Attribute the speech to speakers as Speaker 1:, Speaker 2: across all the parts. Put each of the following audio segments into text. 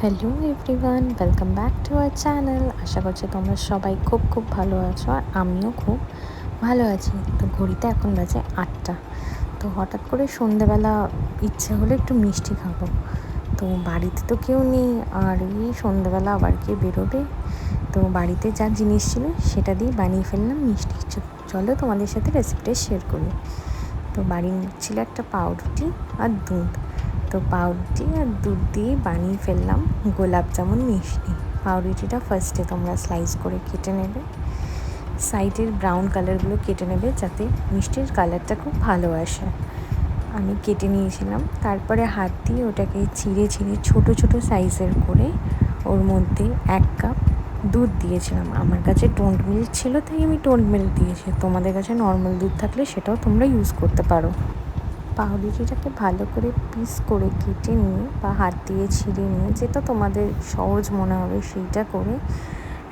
Speaker 1: Hello everyone, welcome back to our channel. আশা করছি তোমরা সবাই খুব খুব ভালো আছো, আর আমিও খুব ভালো আছি। তো ঘড়িতে এখন বাজে 8টা। তো হঠাৎ করে সন্ধেবেলা ইচ্ছে হলো একটু মিষ্টি খাবো। তো বাড়িতে তো কেউ নেই, আর এই সন্ধেবেলা আবার কে বেরোবে। তো বাড়িতে যা জিনিস ছিল সেটা দিয়ে বানিয়ে ফেললাম মিষ্টি। চলো তোমাদের সাথে রেসিপিটা শেয়ার করি। তো বাড়ির ছিল একটা পাউরুটি আর দুধ। তো পাউরুটি আর দুধ দিয়ে বানিয়ে ফেললাম গোলাপ জামুন মিষ্টি। পাউরুটিটা ফার্স্টে তোমরা স্লাইস করে কেটে নেবে, সাইডের ব্রাউন কালারগুলো কেটে নেবে যাতে মিষ্টির কালারটা খুব ভালো আসে। আমি কেটে নিয়েছিলাম, তারপরে হাত দিয়ে ওটাকে ছিঁড়ে ছিঁড়ে ছোটো ছোটো সাইজের করে ওর মধ্যে 1 কাপ দুধ দিয়েছিলাম। আমার কাছে টোন্ড মিল্ক ছিল তাই আমি টোন্ড মিল্ক দিয়েছি, তোমাদের কাছে নর্মাল দুধ থাকলে সেটাও তোমরা ইউজ করতে পারো। পাউরুটিটাকে ভালো করে পিস করে কেটে নিয়ে বা হাত দিয়ে ছিঁড়ে নিয়ে, যেটা তোমাদের সহজ মনে হবে সেইটা করে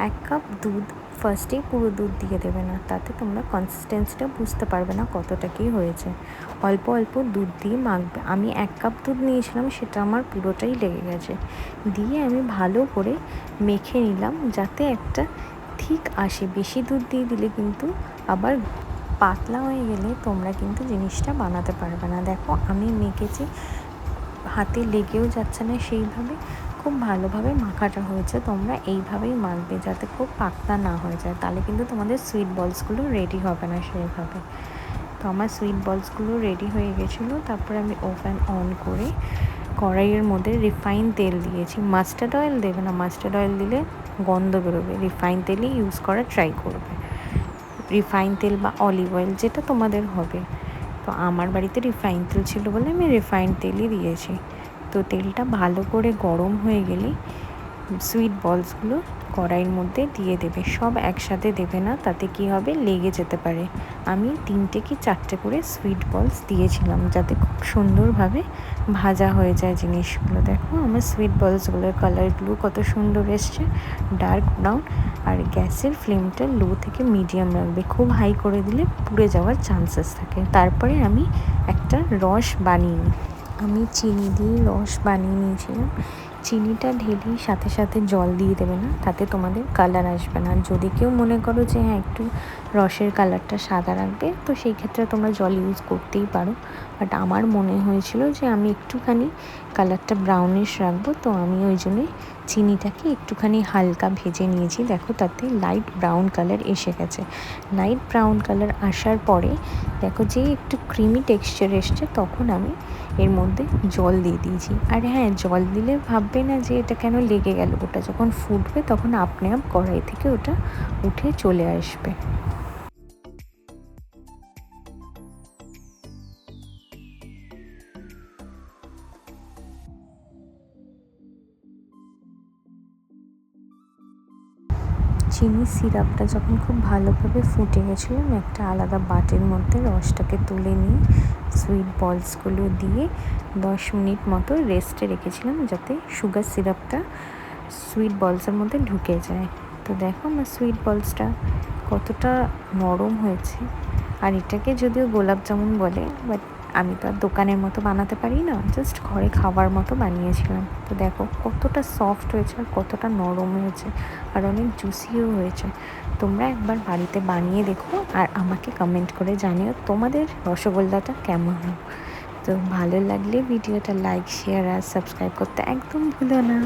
Speaker 1: 1 কাপ দুধ ফার্স্টেই পুরো দুধ দিয়ে দেবে না, তাতে তোমরা কনসিস্টেন্সিটা বুঝতে পারবে না কতটা কী হয়েছে। অল্প অল্প দুধ দিয়ে মাখবে। আমি 1 কাপ দুধ নিয়েছিলাম, সেটা আমার পুরোটাই লেগে গেছে। দিয়ে আমি ভালো করে মেখে নিলাম যাতে একটা ঠিক আসে। বেশি দুধ দিয়ে দিলে কিন্তু আবার পাতলা হয়ে গেলে তোমরা কিন্তু জিনিসটা বানাতে পারবে না। দেখো আমি মেখেছি, হাতে লেগেও যাচ্ছে না সেইভাবে, খুব ভালোভাবে মাখাটা হয়েছে। তোমরা এইভাবেই মাখবে যাতে খুব পাতলা না হয়ে যায়, তাহলে কিন্তু তোমাদের সুইট বলসগুলো রেডি হবে না সেইভাবে। তো আমার সুইট বলসগুলো রেডি হয়ে গেছিলো। তারপরে আমি ওভেন অন করে কড়াইয়ের মধ্যে রিফাইন তেল দিয়েছি। মাস্টার্ড অয়েল দেবে না, মাস্টার্ড অয়েল দিলে গন্ধ বেরোবে। রিফাইন তেলই ইউজ করার ট্রাই করবে, রিফাইন তেল বা অলিভ অয়েল যেটা তোমাদের হবে। তো আমার বাড়িতে রিফাইন তেল ছিল বলে আমি রিফাইন তেলই দিয়েছি। তো তেলটা ভালো করে গরম হয়ে গেলে সুইট বলসগুলো কড়াইয়ের মধ্যে দিয়ে দেবে। সব একসাথে দেবে না, তাতে কি হবে লেগে যেতে পারে। আমি 3টে কি 4টে করে সুইট বলস দিয়েছিলাম যাতে খুব সুন্দরভাবে ভাজা হয়ে যায় জিনিসগুলো। দেখো আমার সুইট বলসগুলোর কালারগুলো কত সুন্দর এসছে, ডার্ক ব্রাউন। আর গ্যাসের ফ্লেমটা লো থেকে মিডিয়াম রাখবে, খুব হাই করে দিলে পুড়ে যাওয়ার চান্সেস থাকে। তারপরে আমি একটা রস বানিয়ে নিই। আমি চিনি দিয়ে রস বানিয়ে নিয়েছিলাম। চিনিটা ঢেলেই সাথে সাথে জল দিয়ে দেবে না, তাতে তোমাদের কালার আসবে না। যদি কেউ মনে করো যে হ্যাঁ একটু রসের কালারটা সাদা রাখবে, তো সেই ক্ষেত্রে তোমরা জল ইউজ করতেই পারো। বাট আমার মনে হয়েছিল যে আমি একটুখানি কালারটা ব্রাউনিশ রাখবো, তো আমি ওই জন্যই চিনিটাকে একটুখানি হালকা ভেজে নিয়েছি। দেখো তাতে লাইট ব্রাউন কালার এসে গেছে। লাইট ব্রাউন কালার আসার পরে দেখো যে একটু ক্রিমি টেক্সচার এসছে, তখন আমি এর মধ্যে জল দিয়ে দিয়েছি। আর হ্যাঁ, জল দিলে ভাববে না যে এটা কেন লেগে গেল। ওটা যখন ফুটবে তখন আপনি আপ কড়াই থেকে ওটা উঠে চলে আসবে। চিনি সিরাপটা যখন খুব ভালোভাবে ফুটে গেছিলো, আমি একটা আলাদা বাটির মধ্যে রসটাকে তুলে নিয়ে সুইট বলসগুলো দিয়ে 10 মিনিট মতো রেস্টে রেখেছিলাম যাতে সুগার সিরাপটা সুইট বলসের মধ্যে ঢুকে যায়। তো দেখো আমার সুইট বলসটা কতটা নরম হয়েছে। আর এটাকে যদিও গোলাপ জামুন বলে, বাট আমি তো আর দোকানের মতো বানাতে পারি না, জাস্ট ঘরে খাবার মতো বানিয়েছিলাম। তো দেখো কতটা সফট হয়েছে আর কতটা নরম হয়েছে, আর অনেক জুসিও হয়েছে। তোমরা একবার বাড়িতে বানিয়ে দেখো আর আমাকে কমেন্ট করে জানিও তোমাদের রসগোল্লাটা কেমন হয়। তো ভালো লাগলে ভিডিওটা লাইক, শেয়ার আর সাবস্ক্রাইব করতে একদম ভুলো না।